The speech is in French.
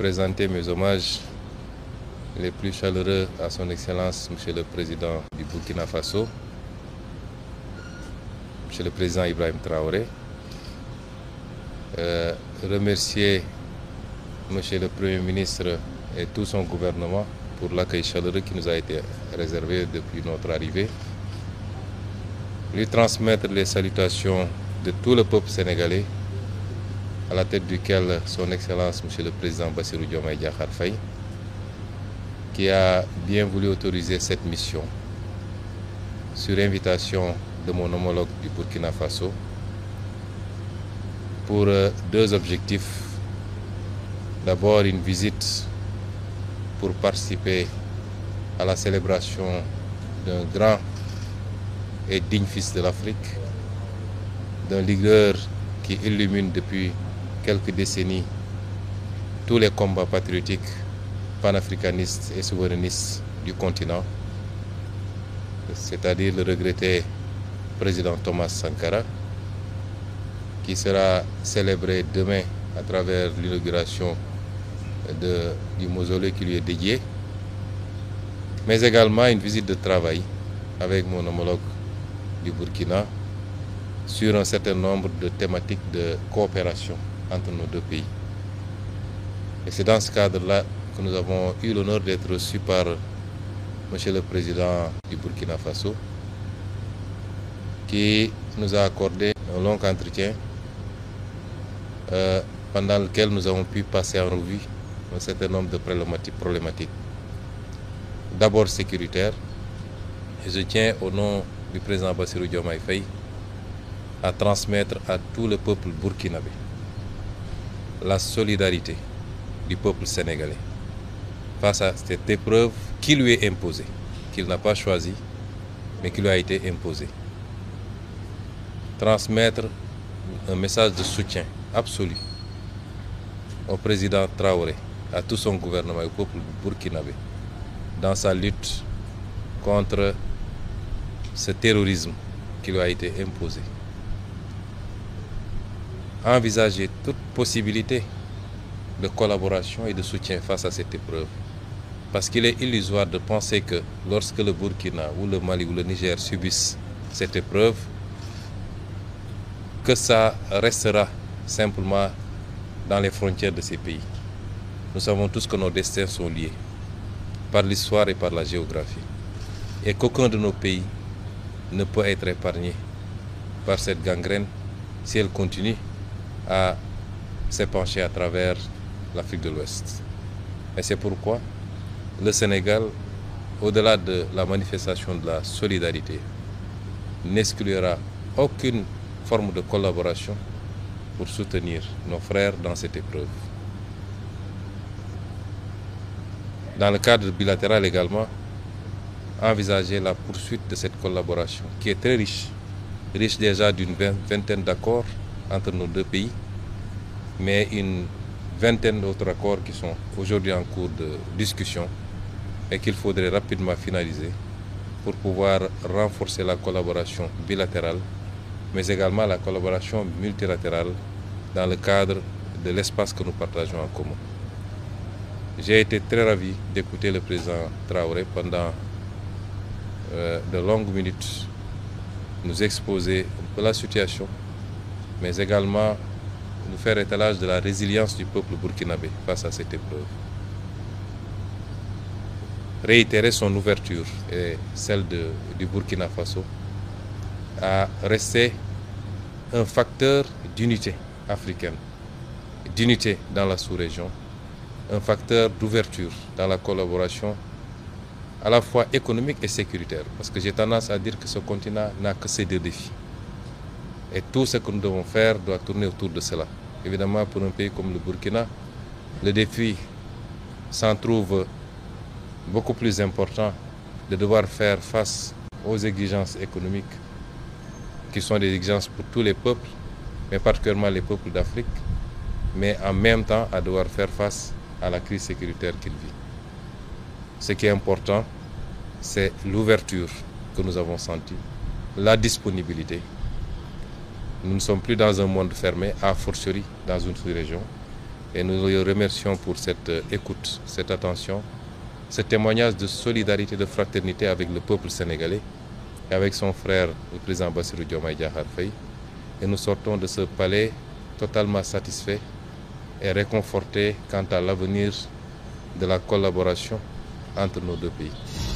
présenter mes hommages les plus chaleureux à son Excellence, Monsieur le Président du Burkina Faso, Monsieur le Président Ibrahim Traoré. Remercier Monsieur le Premier ministre et tout son gouvernement pour l'accueil chaleureux qui nous a été réservé depuis notre arrivée. Lui transmettre les salutations de tout le peuple sénégalais, à la tête duquel son Excellence Monsieur le Président Bassirou Diomaye Diakhar Faye, qui a bien voulu autoriser cette mission sur invitation de mon homologue du Burkina Faso pour deux objectifs. D'abord, une visite pour participer à la célébration d'un grand et digne fils de l'Afrique, d'un leader qui illumine depuis quelques décennies tous les combats patriotiques, panafricanistes et souverainistes du continent, c'est-à-dire le regretté président Thomas Sankara, qui sera célébré demain à travers l'inauguration du mausolée qui lui est dédié, mais également une visite de travail avec mon homologue du Burkina sur un certain nombre de thématiques de coopération entre nos deux pays. Et c'est dans ce cadre-là que nous avons eu l'honneur d'être reçus par Monsieur le Président du Burkina Faso, qui nous a accordé un long entretien pendant lequel nous avons pu passer en revue un certain nombre de problématiques. D'abord sécuritaires, et je tiens au nom du président Bassirou Diomaye Faye à transmettre à tout le peuple burkinabé la solidarité du peuple sénégalais face à cette épreuve qui lui est imposée, qu'il n'a pas choisie, mais qui lui a été imposée. Transmettre un message de soutien absolu au président Traoré, à tout son gouvernement et au peuple burkinabé dans sa lutte contre ce terrorisme qui lui a été imposé. Envisager toute possibilité de collaboration et de soutien face à cette épreuve. Parce qu'il est illusoire de penser que lorsque le Burkina ou le Mali ou le Niger subissent cette épreuve, que ça restera simplement dans les frontières de ces pays. Nous savons tous que nos destins sont liés par l'histoire et par la géographie, et qu'aucun de nos pays ne peut être épargné par cette gangrène si elle continue à s'épancher à travers l'Afrique de l'Ouest. Et c'est pourquoi le Sénégal, au-delà de la manifestation de la solidarité, n'exclura aucune forme de collaboration pour soutenir nos frères dans cette épreuve. Dans le cadre bilatéral également, envisager la poursuite de cette collaboration qui est très riche déjà d'une vingtaine d'accords entre nos deux pays, mais une vingtaine d'autres accords qui sont aujourd'hui en cours de discussion et qu'il faudrait rapidement finaliser pour pouvoir renforcer la collaboration bilatérale, mais également la collaboration multilatérale dans le cadre de l'espace que nous partageons en commun. J'ai été très ravi d'écouter le président Traoré pendant de longues minutes nous exposer un peu la situation, mais également nous faire étalage de la résilience du peuple burkinabé face à cette épreuve. Réitérer son ouverture et celle du Burkina Faso à rester un facteur d'unité africaine, d'unité dans la sous-région, un facteur d'ouverture dans la collaboration à la fois économique et sécuritaire, parce que j'ai tendance à dire que ce continent n'a que ces deux défis. Et tout ce que nous devons faire doit tourner autour de cela. Évidemment, pour un pays comme le Burkina, le défi s'en trouve beaucoup plus important de devoir faire face aux exigences économiques qui sont des exigences pour tous les peuples, mais particulièrement les peuples d'Afrique, mais en même temps à devoir faire face à la crise sécuritaire qu'il vit. Ce qui est important, c'est l'ouverture que nous avons sentie, la disponibilité. Nous ne sommes plus dans un monde fermé, a fortiori dans une sous-région, Et nous le remercions pour cette écoute, cette attention, ce témoignage de solidarité, de fraternité avec le peuple sénégalais et avec son frère, le président Bassirou Diomaye Diakhar Faye. Et nous sortons de ce palais totalement satisfaits et réconfortés quant à l'avenir de la collaboration entre nos deux pays.